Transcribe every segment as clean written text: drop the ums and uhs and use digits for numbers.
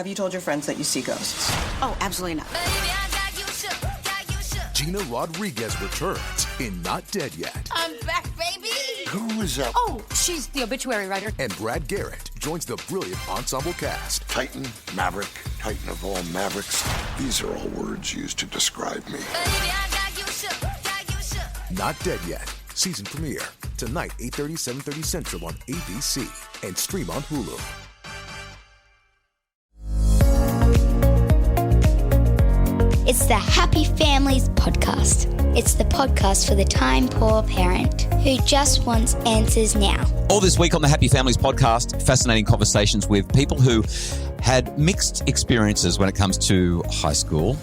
Have you told your friends that you see ghosts? Oh, absolutely not. Gina Rodriguez returns in Not Dead Yet. I'm back, baby. Who is that? Oh, she's the obituary writer. And Brad Garrett joins the brilliant ensemble cast. Titan, Maverick, Titan of all Mavericks. These are all words used to describe me. Not Dead Yet. Season premiere. Tonight, 8:30, 7:30 Central on ABC. And stream on Hulu. It's the Happy Families podcast. It's the podcast for the time-poor parent who just wants answers now. All this week on the Happy Families podcast, fascinating conversations with people who had mixed experiences when it comes to high school,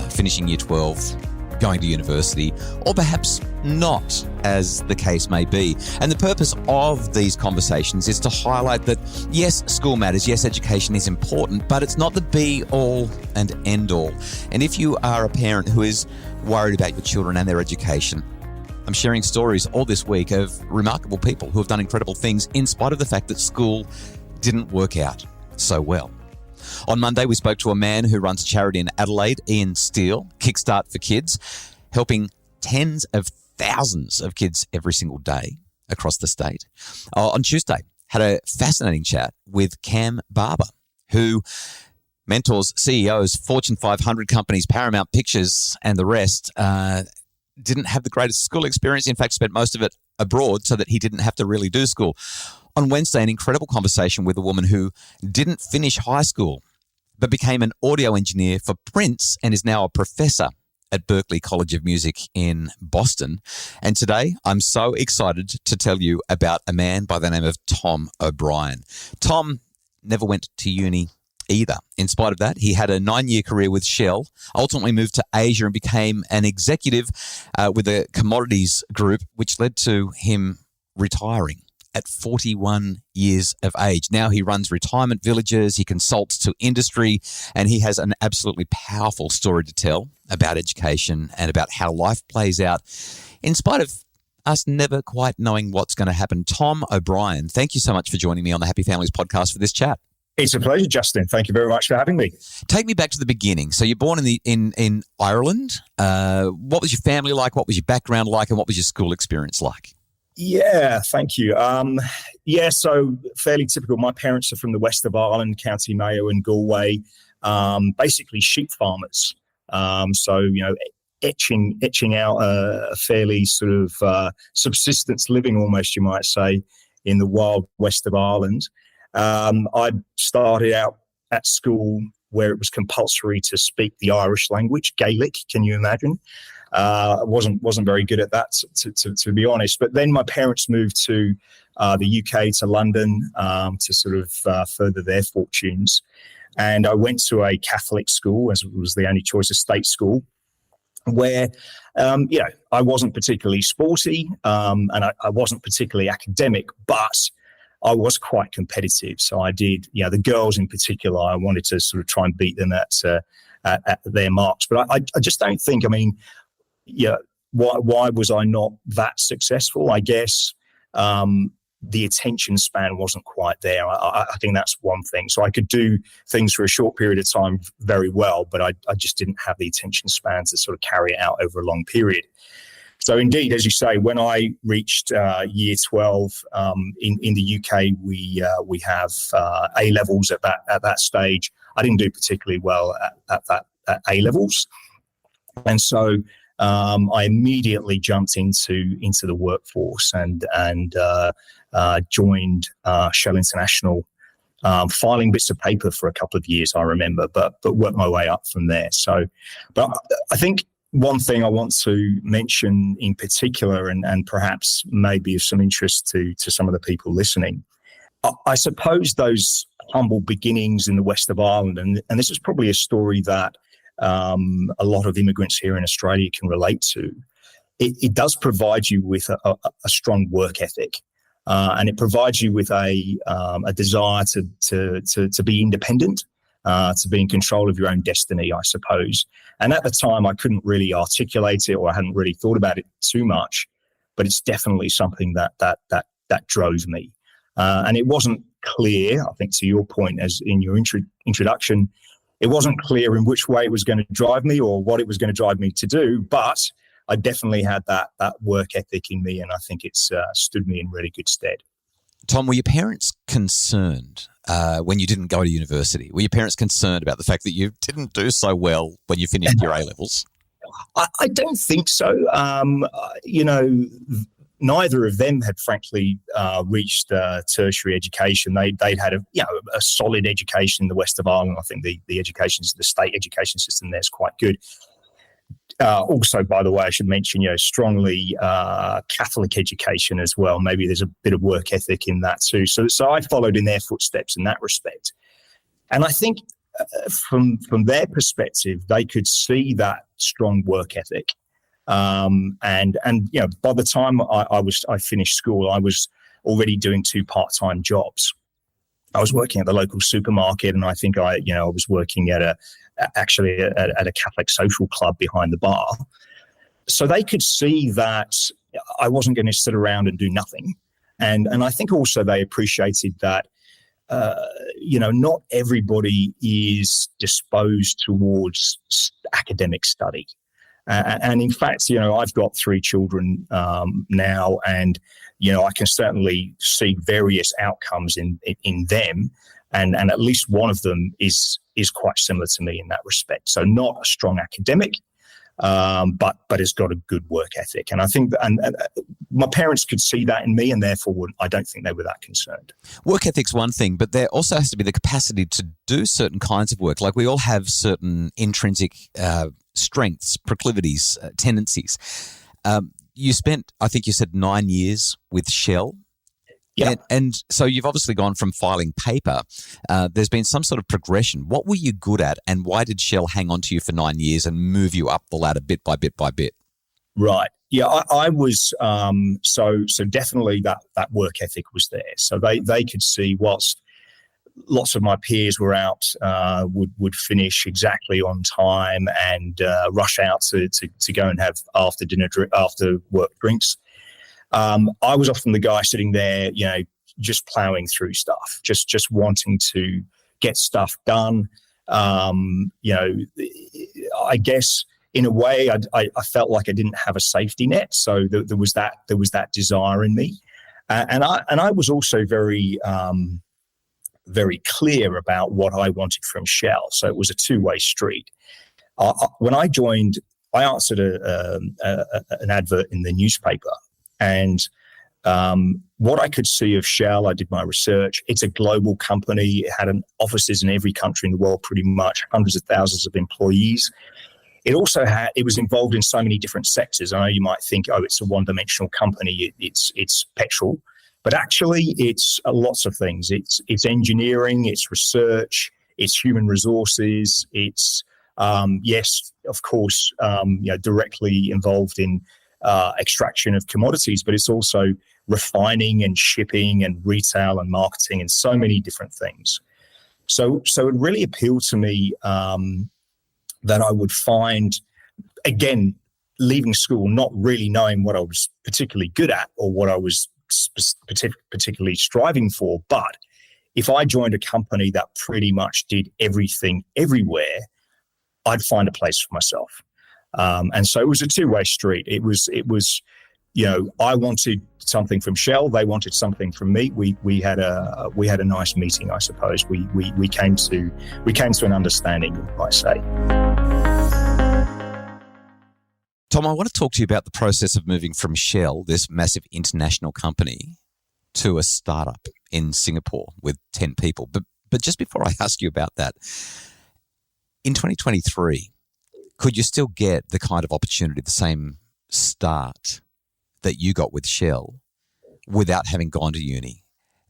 finishing year 12, going to university, or perhaps not, as the case may be. And the purpose of these conversations is to highlight that, yes, school matters, yes, education is important, but it's not the be-all and end-all. And if you are a parent who is worried about your children and their education, I'm sharing stories all this week of remarkable people who have done incredible things in spite of the fact that school didn't work out so well. On Monday, we spoke to a man who runs a charity in Adelaide, Ian Steele, Kickstart for Kids, helping tens of thousands of kids every single day across the state. On Tuesday, had a fascinating chat with Cam Barber, who mentors CEOs, Fortune 500 companies, Paramount Pictures, and the rest. Didn't have the greatest school experience. In fact, spent most of it abroad so that he didn't have to really do school. On Wednesday, an incredible conversation with a woman who didn't finish high school, but became an audio engineer for Prince and is now a professor at Berklee College of Music in Boston. And today, I'm so excited to tell you about a man by the name of Tom O'Brien. Tom never went to uni either. In spite of that, he had a 9-year career with Shell, ultimately moved to Asia and became an executive with a commodities group, which led to him retiring at 41 years of age. Now he runs retirement villages, he consults to industry, and he has an absolutely powerful story to tell about education and about how life plays out in spite of us never quite knowing what's going to happen. Tom O'Brien, thank you so much for joining me on the Happy Families podcast for this chat. It's a pleasure, Justin. Thank you very much for having me. Take me back to the beginning. So you're born in Ireland. What was your family like? What was your background like? And what was your school experience like? Yeah, thank you. So fairly typical. My parents are from the west of Ireland, County Mayo and Galway, basically sheep farmers. Etching out a fairly sort of subsistence living, almost, you might say, in the wild west of Ireland. I started out at school where it was compulsory to speak the Irish language, Gaelic. Can you imagine? I wasn't very good at that, to be honest. But then my parents moved to the UK, to London, to sort of further their fortunes. And I went to a Catholic school, as it was the only choice, a state school, where, I wasn't particularly sporty and I wasn't particularly academic, but I was quite competitive. So I did, the girls in particular, I wanted to sort of try and beat them at their marks. But I just don't think, why was I not that successful? I guess the attention span wasn't quite there. I think that's one thing. So I could do things for a short period of time very well, but I just didn't have the attention span to sort of carry it out over a long period. So indeed, as you say, when I reached year 12 in the UK, we have A levels at that stage. I didn't do particularly well at A levels, and so I immediately jumped into the workforce and joined Shell International, filing bits of paper for a couple of years, I remember, but worked my way up from there. So, but I think one thing I want to mention in particular, and perhaps maybe of some interest to some of the people listening, I suppose those humble beginnings in the west of Ireland, and this is probably a story that a lot of immigrants here in Australia can relate to. It does provide you with a strong work ethic, and it provides you with a desire to be independent, to be in control of your own destiny, I suppose. And at the time, I couldn't really articulate it, or I hadn't really thought about it too much. But it's definitely something that drove me. And it wasn't clear. I think to your point, as in your introduction, it wasn't clear in which way it was going to drive me or what it was going to drive me to do, but I definitely had that work ethic in me, and I think it's stood me in really good stead. Tom, were your parents concerned when you didn't go to university? Were your parents concerned about the fact that you didn't do so well when you finished your A-levels? I don't think so. Neither of them had frankly reached tertiary education. They'd had a solid education in the west of Ireland. I think the state education system there is quite good. Also, by the way, I should mention, strongly Catholic education as well. Maybe there's a bit of work ethic in that too. So I followed in their footsteps in that respect. And I think from their perspective, they could see that strong work ethic. And by the time I finished school, I was already doing 2 part-time jobs. I was working at the local supermarket, and I think I was working at a Catholic social club behind the bar. So they could see that I wasn't going to sit around and do nothing. And I think also they appreciated that, not everybody is disposed towards academic study. And in fact, I've got 3 children now, and, I can certainly see various outcomes in them. And at least one of them is quite similar to me in that respect. So not a strong academic, but has got a good work ethic. And I think and my parents could see that in me, and therefore I don't think they were that concerned. Work ethic's one thing, but there also has to be the capacity to do certain kinds of work. Like we all have certain intrinsic strengths, proclivities, tendencies. You spent, I think you said 9 years with Shell. Yeah. And so you've obviously gone from filing paper. There's been some sort of progression. What were you good at, and why did Shell hang on to you for 9 years and move you up the ladder bit by bit by bit? Right. Yeah, I was so definitely that work ethic was there. So they could see, whilst lots of my peers were out, would finish exactly on time and rush out to go and have after work drinks. I was often the guy sitting there, just plowing through stuff, just wanting to get stuff done. I guess in a way, I felt like I didn't have a safety net, so there was that desire in me, and I was also very very clear about what I wanted from Shell. So it was a two-way street. When I joined, I answered an advert in the newspaper. And what I could see of Shell, I did my research. It's a global company. It had offices in every country in the world, pretty much, hundreds of thousands of employees. It also it was involved in so many different sectors. I know you might think, it's a one-dimensional company. It's petrol. But actually, it's lots of things. It's engineering, it's research, it's human resources. It's, yes, of course, directly involved in extraction of commodities, but it's also refining and shipping and retail and marketing and so many different things. So it really appealed to me that I would find, again, leaving school, not really knowing what I was particularly good at or what I was particularly striving for, but if I joined a company that pretty much did everything everywhere, I'd find a place for myself. And so it was a two-way street. It was, I wanted something from Shell. They wanted something from me. We had a nice meeting, I suppose. We came to an understanding, you might say. Tom, I want to talk to you about the process of moving from Shell, this massive international company, to a startup in Singapore with 10 people. But just before I ask you about that, in 2023, could you still get the kind of opportunity, the same start that you got with Shell without having gone to uni?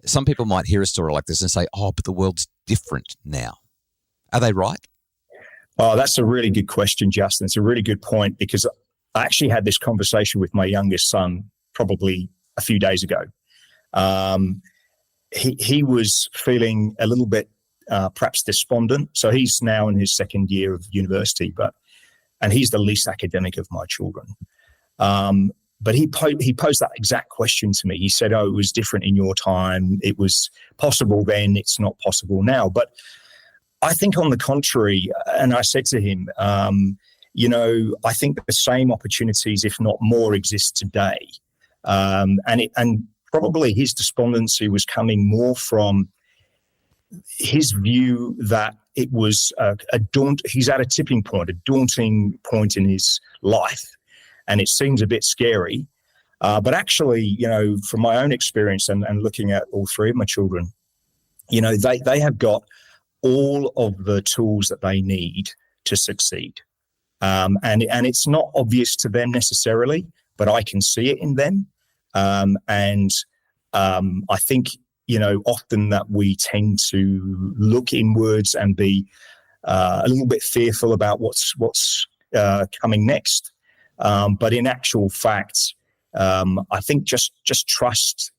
Some people might hear a story like this and say, but the world's different now. Are they right? Oh, that's a really good question, Justin. It's a really good point, because I actually had this conversation with my youngest son probably a few days ago. He was feeling a little bit perhaps despondent. So he's now in his second year of university, and he's the least academic of my children. But he posed that exact question to me. He said, "Oh, it was different in your time. It was possible then. It's not possible now." But I think on the contrary, and I said to him, I think the same opportunities, if not more, exist today. And probably his despondency was coming more from his view that it was he's at a tipping point, a daunting point in his life, and it seems a bit scary. But actually, from my own experience and looking at all three of my children, they have got all of the tools that they need to succeed. And it's not obvious to them necessarily, but I can see it in them. I think, often that we tend to look inwards and be a little bit fearful about what's coming next. But in actual fact, I think just trust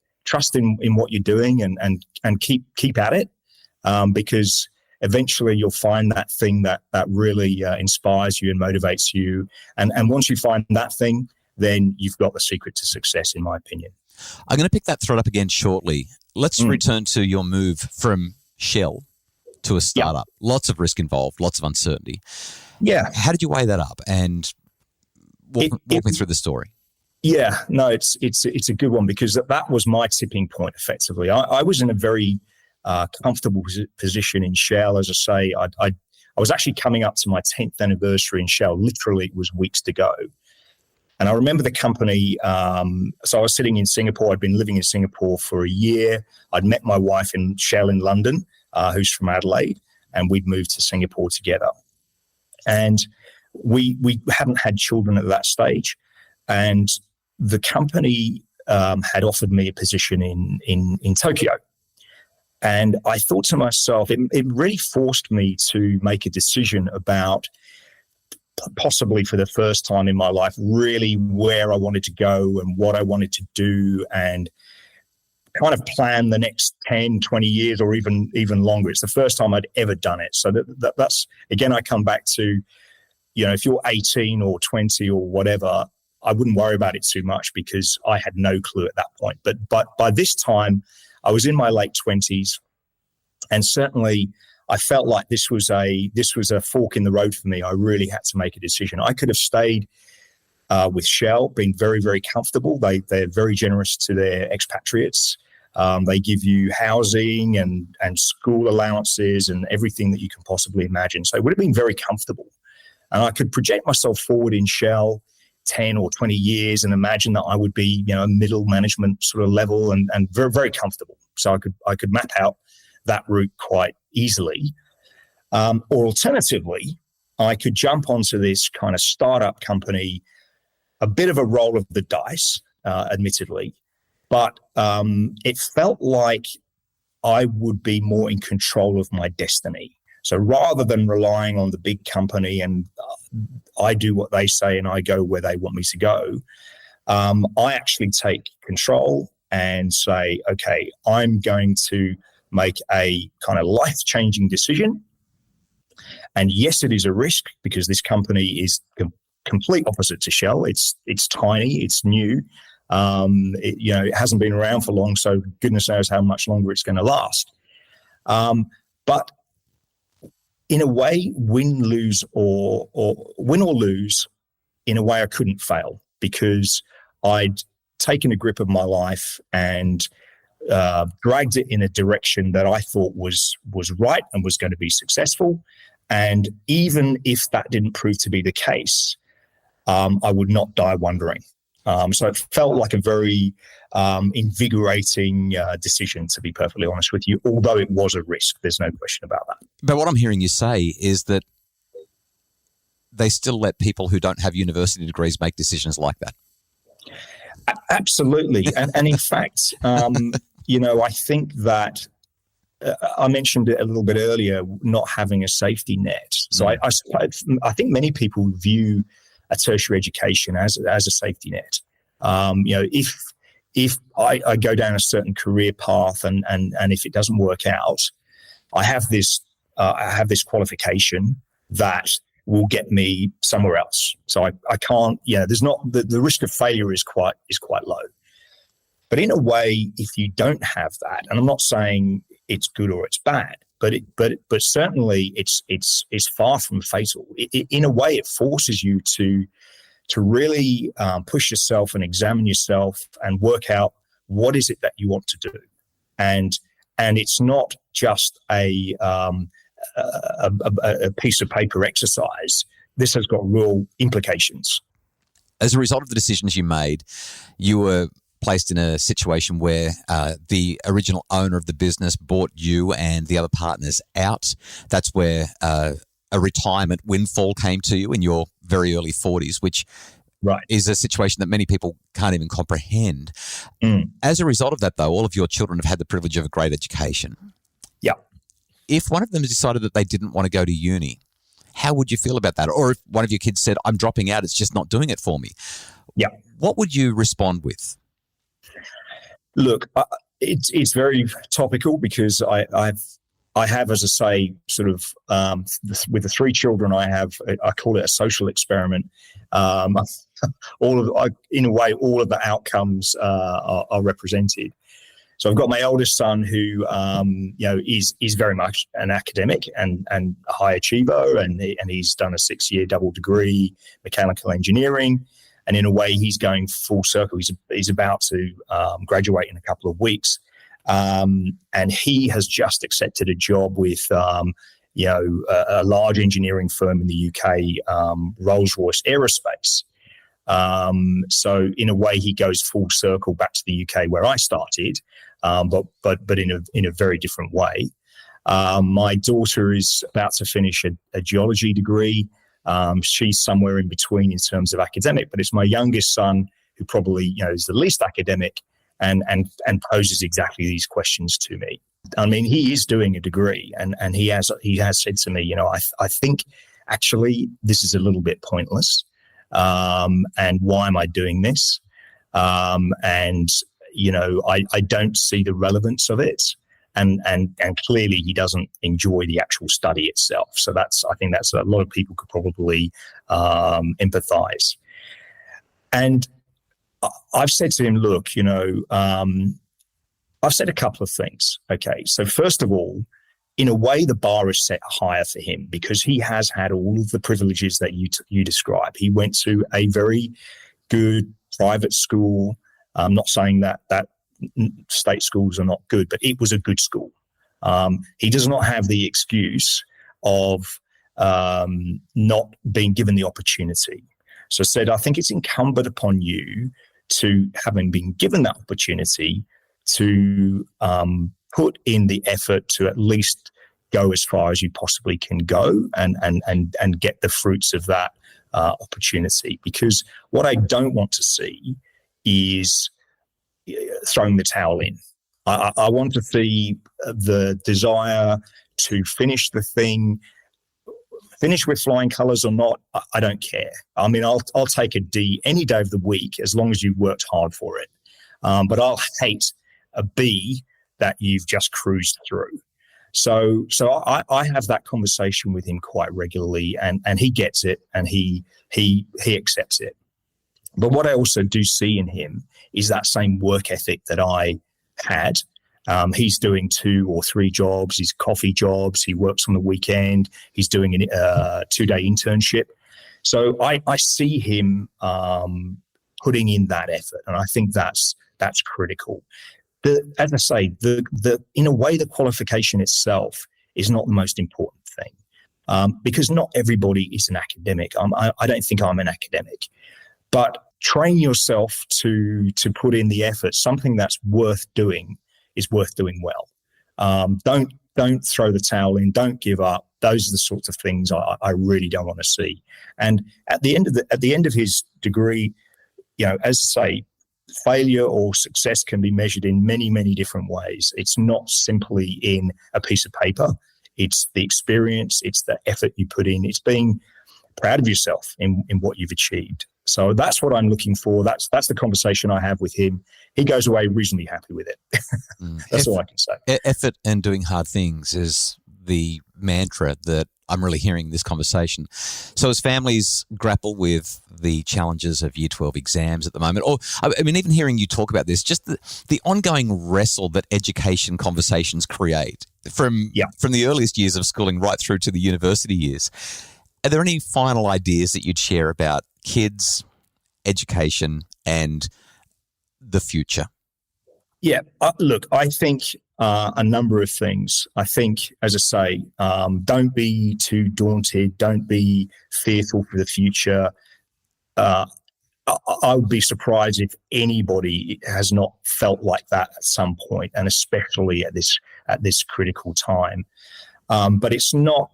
in what you're doing and keep at it, because eventually you'll find that thing that really inspires you and motivates you. And once you find that thing, then you've got the secret to success, in my opinion. I'm going to pick that thread up again shortly. Let's return to your move from Shell to a startup. Yeah. Lots of risk involved, lots of uncertainty. Yeah. How did you weigh that up? And walk me through the story. Yeah, no, it's a good one, because that was my tipping point, effectively. I was in a very comfortable position in Shell. As I say, I was actually coming up to my 10th anniversary in Shell. Literally, it was weeks to go. And I remember the company, so I was sitting in Singapore. I'd been living in Singapore for a year. I'd met my wife in Shell in London, who's from Adelaide, and we'd moved to Singapore together. And we hadn't had children at that stage. And the company had offered me a position in Tokyo. And I thought to myself, it really forced me to make a decision about, possibly for the first time in my life, really where I wanted to go and what I wanted to do, and kind of plan the next 10, 20 years or even longer. It's the first time I'd ever done it. So that's, again, I come back to, if you're 18 or 20 or whatever, I wouldn't worry about it too much, because I had no clue at that point. But by this time, I was in my late 20s, and certainly I felt like this was a fork in the road for me. I really had to make a decision. I could have stayed with Shell, been very, very comfortable. They're very generous to their expatriates. They give you housing and school allowances and everything that you can possibly imagine. So it would have been very comfortable. And I could project myself forward in Shell 10 or 20 years and imagine that I would be, a middle management sort of level and very, very comfortable. So I could map out that route quite easily. Or alternatively, I could jump onto this kind of startup company, a bit of a roll of the dice, admittedly, but it felt like I would be more in control of my destiny. So rather than relying on the big company and I do what they say and I go where they want me to go, I actually take control and say, okay, I'm going to make a kind of life-changing decision. And yes, it is a risk, because this company is complete opposite to Shell. It's tiny, it's new. It hasn't been around for long, so goodness knows how much longer it's going to last. But in a way, win or lose, in a way I couldn't fail, because I'd taken a grip of my life and dragged it in a direction that I thought was right and was going to be successful. And even if that didn't prove to be the case, I would not die wondering. So it felt like a very invigorating decision, to be perfectly honest with you, although it was a risk. There's no question about that. But what I'm hearing you say is that they still let people who don't have university degrees make decisions like that. Absolutely. And in fact, I think that I mentioned it a little bit earlier, not having a safety net. So I think many people view a tertiary education as a safety net. If I go down a certain career path and if it doesn't work out, I have this qualification that will get me somewhere else. So I can't, there's not, the risk of failure is quite low. But in a way, if you don't have that, and I'm not saying it's good or it's bad, but certainly it's far from fatal. In a way, it forces you to really push yourself and examine yourself and work out what is it that you want to do. And it's not just a piece of paper exercise. This has got real implications. As a result of the decisions you made, you were placed in a situation where the original owner of the business bought you and the other partners out. That's where a retirement windfall came to you in your very early 40s, which is a situation that many people can't even comprehend. As a result of that, though, all of your children have had the privilege of a great education. Yeah. If one of them decided that they didn't want to go to uni, how would you feel about that? Or if one of your kids said, I'm dropping out, it's just not doing it for me. Yeah. What would you respond with? Look, it's very topical because I have, as I say, sort of with the three children I have, I call it a social experiment. In a way, all of the outcomes are represented. So I've got my oldest son who, is very much an academic and a high achiever, and he's done a 6-year double degree mechanical engineering. And in a way, he's going full circle. He's about to graduate in a couple of weeks. And he has just accepted a job with, a large engineering firm in the UK, Rolls-Royce Aerospace. So in a way, he goes full circle back to the UK where I started, but in a very different way. My daughter is about to finish a geology degree. She's somewhere in between in terms of academic, but it's my youngest son who probably, is the least academic and poses exactly these questions to me. I mean, he is doing a degree and he has said to me, I think actually this is a little bit pointless. And why am I doing this? I don't see the relevance of it. And clearly he doesn't enjoy the actual study itself. So I think that's a lot of people could probably empathize. And I've said to him, look, I've said a couple of things. Okay. So first of all, in a way, the bar is set higher for him because he has had all of the privileges that you describe. He went to a very good private school. I'm not saying that state schools are not good, but it was a good school. He does not have the excuse of not being given the opportunity. So I said, I think it's incumbent upon you to, having been given that opportunity, to put in the effort to at least go as far as you possibly can go and get the fruits of that opportunity. Because what I don't want to see is throwing the towel in. I want to see the desire to finish the thing, finish with flying colours or not. I don't care. I mean, I'll take a D any day of the week as long as you've worked hard for it. But I'll hate a B that you've just cruised through. So I have that conversation with him quite regularly, and he gets it and he accepts it. But what I also do see in him is that same work ethic that I had. He's doing 2 or 3 jobs. He's coffee jobs. He works on the weekend. He's doing a 2-day internship. So I see him putting in that effort, and I think that's critical. As I say, in a way, the qualification itself is not the most important thing, because not everybody is an academic. I don't think I'm an academic, but train yourself to put in the effort. Something that's worth doing is worth doing well. Don't throw the towel in. Don't give up. Those are the sorts of things I really don't want to see. And at the end of his degree, as I say, failure or success can be measured in many, many different ways. It's not simply in a piece of paper. It's the experience. It's the effort you put in. It's being proud of yourself in what you've achieved. So that's what I'm looking for. That's the conversation I have with him. He goes away reasonably happy with it. That's all I can say. Effort and doing hard things is the mantra that I'm really hearing in this conversation. So as families grapple with the challenges of Year 12 exams at the moment, or I mean, even hearing you talk about this, just the ongoing wrestle that education conversations create from the earliest years of schooling right through to the university years. Are there any final ideas that you'd share about kids, education, and the future? Yeah, look, I think a number of things. I think, as I say, don't be too daunted. Don't be fearful for the future. I would be surprised if anybody has not felt like that at some point, and especially at this critical time. But it's not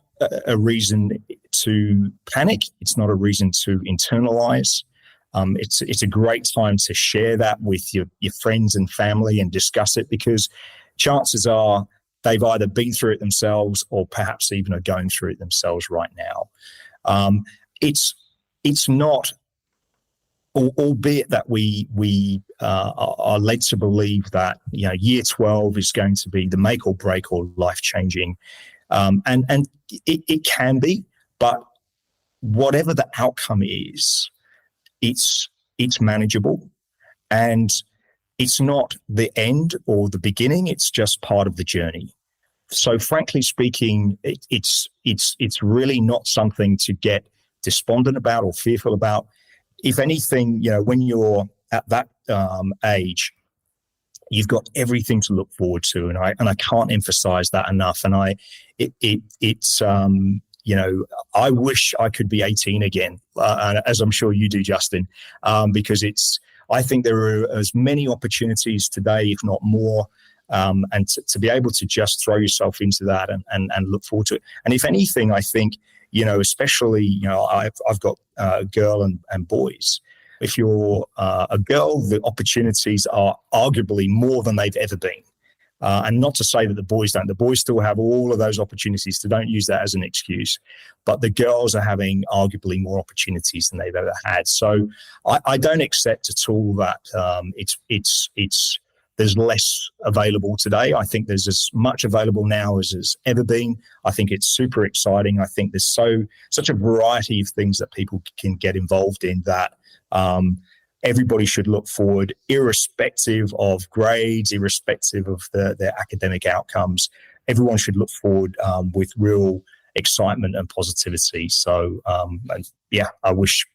a reason to panic. It's not a reason to internalize. It's a great time to share that with your friends and family and discuss it, because chances are they've either been through it themselves or perhaps even are going through it themselves right now. It's not, albeit that we are led to believe that Year 12 is going to be the make or break or life changing, and it can be, but whatever the outcome is, it's manageable, and it's not the end or the beginning. It's just part of the journey. So, frankly speaking, it's really not something to get despondent about or fearful about. If anything, when you're at that age, you've got everything to look forward to, and I can't emphasize that enough. And I wish I could be 18 again, as I'm sure you do, Justin, because I think there are as many opportunities today, if not more, and to be able to just throw yourself into that and look forward to it. And if anything, I think, especially, I've got a girl and boys. If you're a girl, the opportunities are arguably more than they've ever been. And not to say that the boys don't. The boys still have all of those opportunities, so don't use that as an excuse. But the girls are having arguably more opportunities than they've ever had. So I don't accept at all that there's less available today. I think there's as much available now as there's ever been. I think it's super exciting. I think there's such a variety of things that people can get involved in that everybody should look forward, irrespective of grades, irrespective of their academic outcomes. Everyone should look forward with real excitement and positivity. So, I wish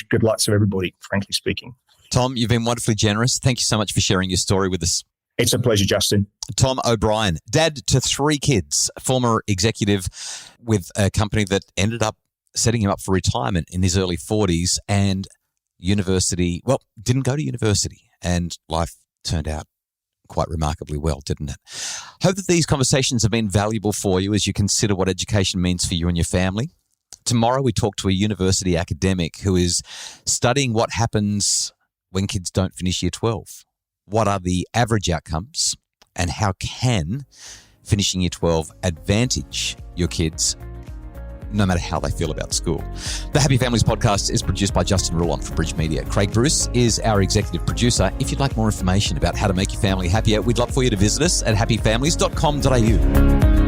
good luck to everybody, frankly speaking. Tom, you've been wonderfully generous. Thank you so much for sharing your story with us. It's a pleasure, Justin. Tom O'Brien, dad to 3 kids, former executive with a company that ended up setting him up for retirement in his early 40s, and didn't go to university, and life turned out quite remarkably well, didn't it? Hope that these conversations have been valuable for you as you consider what education means for you and your family. Tomorrow we talk to a university academic who is studying what happens when kids don't finish Year 12. What are the average outcomes, and how can finishing Year 12 advantage your kids no matter how they feel about school? The Happy Families podcast is produced by Justin Rulon for Bridge Media. Craig Bruce is our executive producer. If you'd like more information about how to make your family happier, we'd love for you to visit us at happyfamilies.com.au.